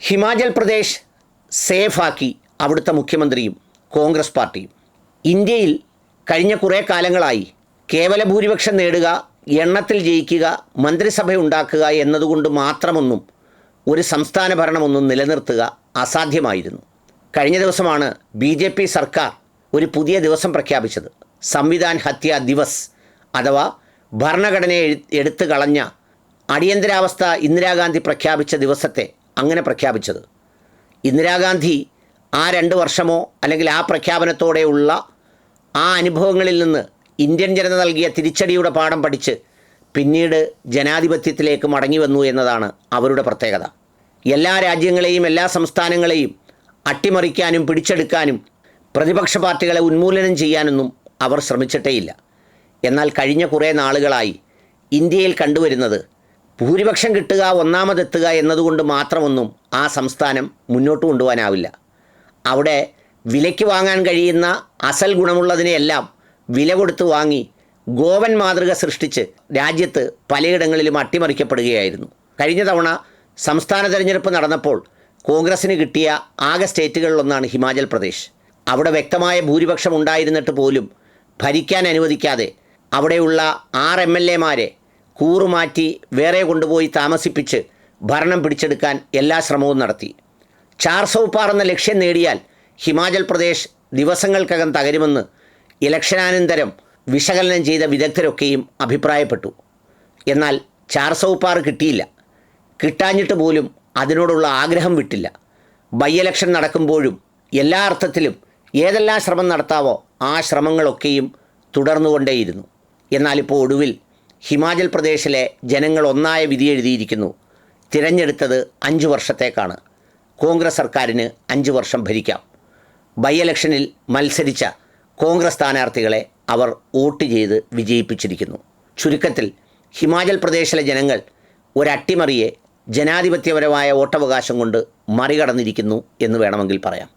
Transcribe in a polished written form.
ഹിമാചൽ പ്രദേശ് സേഫാക്കി അവിടുത്തെ മുഖ്യമന്ത്രിയും കോൺഗ്രസ് പാർട്ടിയും. ഇന്ത്യയിൽ കഴിഞ്ഞ കുറേ കാലങ്ങളായി കേവല ഭൂരിപക്ഷം നേടുക, എണ്ണത്തിൽ ജയിക്കുക, മന്ത്രിസഭ ഉണ്ടാക്കുക എന്നതുകൊണ്ട് മാത്രമൊന്നും ഒരു സംസ്ഥാന ഭരണമൊന്നും നിലനിർത്തുക അസാധ്യമായിരുന്നു. കഴിഞ്ഞ ദിവസമാണ് BJP സർക്കാർ ഒരു പുതിയ ദിവസം പ്രഖ്യാപിച്ചത്. സംവിധാൻ ഹത്യാ ദിവസ് അഥവാ ഭരണഘടനയെ എടുത്തു കളഞ്ഞ അടിയന്തരാവസ്ഥ ഇന്ദിരാഗാന്ധി പ്രഖ്യാപിച്ച ദിവസത്തെ അങ്ങനെ പ്രഖ്യാപിച്ചത്. ഇന്ദിരാഗാന്ധി ആ 2 വർഷമോ അല്ലെങ്കിൽ ആ പ്രഖ്യാപനത്തോടെയുള്ള ആ അനുഭവങ്ങളിൽ നിന്ന് ഇന്ത്യൻ ജനത നൽകിയ തിരിച്ചടിയുടെ പാഠം പഠിച്ച് പിന്നീട് ജനാധിപത്യത്തിലേക്ക് മടങ്ങി വന്നു എന്നതാണ് അവരുടെ പ്രത്യേകത. എല്ലാ രാജ്യങ്ങളെയും എല്ലാ സംസ്ഥാനങ്ങളെയും അട്ടിമറിക്കാനും പിടിച്ചെടുക്കാനും പ്രതിപക്ഷ പാർട്ടികളെ ഉന്മൂലനം ചെയ്യാനൊന്നും അവർ ശ്രമിച്ചിട്ടേയില്ല. എന്നാൽ കഴിഞ്ഞ കുറേ നാളുകളായി ഇന്ത്യയിൽ കണ്ടുവരുന്നത് ഭൂരിപക്ഷം കിട്ടുക, ഒന്നാമതെത്തുക എന്നതുകൊണ്ട് മാത്രമൊന്നും ആ സംസ്ഥാനം മുന്നോട്ട് കൊണ്ടുപോകാനാവില്ല. അവിടെ വിലയ്ക്ക് വാങ്ങാൻ കഴിയുന്ന അസൽ ഗുണമുള്ളതിനെയെല്ലാം വില കൊടുത്ത് വാങ്ങി ഗോവൻ മാതൃക സൃഷ്ടിച്ച് രാജ്യത്ത് പലയിടങ്ങളിലും അട്ടിമറിക്കപ്പെടുകയായിരുന്നു. കഴിഞ്ഞ തവണ സംസ്ഥാന തെരഞ്ഞെടുപ്പ് നടന്നപ്പോൾ കോൺഗ്രസ്സിന് കിട്ടിയ ആകെ സ്റ്റേറ്റുകളിലൊന്നാണ് ഹിമാചൽ പ്രദേശ്. അവിടെ വ്യക്തമായ ഭൂരിപക്ഷം ഉണ്ടായിരുന്നിട്ട് പോലും ഭരിക്കാൻ അനുവദിക്കാതെ അവിടെയുള്ള 6 MLA-മാരെ കൂറുമാറ്റി വേറെ കൊണ്ടുപോയി താമസിപ്പിച്ച് ഭരണം പിടിച്ചെടുക്കാൻ എല്ലാ ശ്രമവും നടത്തി. 400 പാർ എന്ന ലക്ഷ്യം നേടിയാൽ ഹിമാചൽ പ്രദേശ് ദിവസങ്ങൾക്കകം തകരുമെന്ന് ഇലക്ഷനാനന്തരം വിശകലനം ചെയ്ത വിദഗ്ധരൊക്കെയും അഭിപ്രായപ്പെട്ടു. എന്നാൽ 400 പാർ കിട്ടിയില്ല. കിട്ടാഞ്ഞിട്ട് പോലും അതിനോടുള്ള ആഗ്രഹം വിട്ടില്ല. ബൈ ഇലക്ഷൻ നടക്കുമ്പോഴും എല്ലാ അർത്ഥത്തിലും ഏതെല്ലാം ശ്രമം നടത്താവോ ആ ശ്രമങ്ങളൊക്കെയും തുടർന്നുകൊണ്ടേയിരുന്നു. എന്നാലിപ്പോൾ ഒടുവിൽ ഹിമാചൽ പ്രദേശിലെ ജനങ്ങൾ ഒന്നായ വിധി എഴുതിയിരിക്കുന്നു. തിരഞ്ഞെടുത്തത് 5 വർഷത്തേക്കാണ്. കോൺഗ്രസ് സർക്കാരിന് 5 വർഷം ഭരിക്കാം. ബൈ ഇലക്ഷനിൽ മത്സരിച്ച കോൺഗ്രസ് സ്ഥാനാർത്ഥികളെ അവർ വോട്ട് ചെയ്ത് വിജയിപ്പിച്ചിരിക്കുന്നു. ചുരുക്കത്തിൽ ഹിമാചൽ പ്രദേശിലെ ജനങ്ങൾ ഒരട്ടിമറിയെ ജനാധിപത്യപരമായ വോട്ടവകാശം കൊണ്ട് മറികടന്നിരിക്കുന്നു എന്ന് വേണമെങ്കിൽ പറയാം.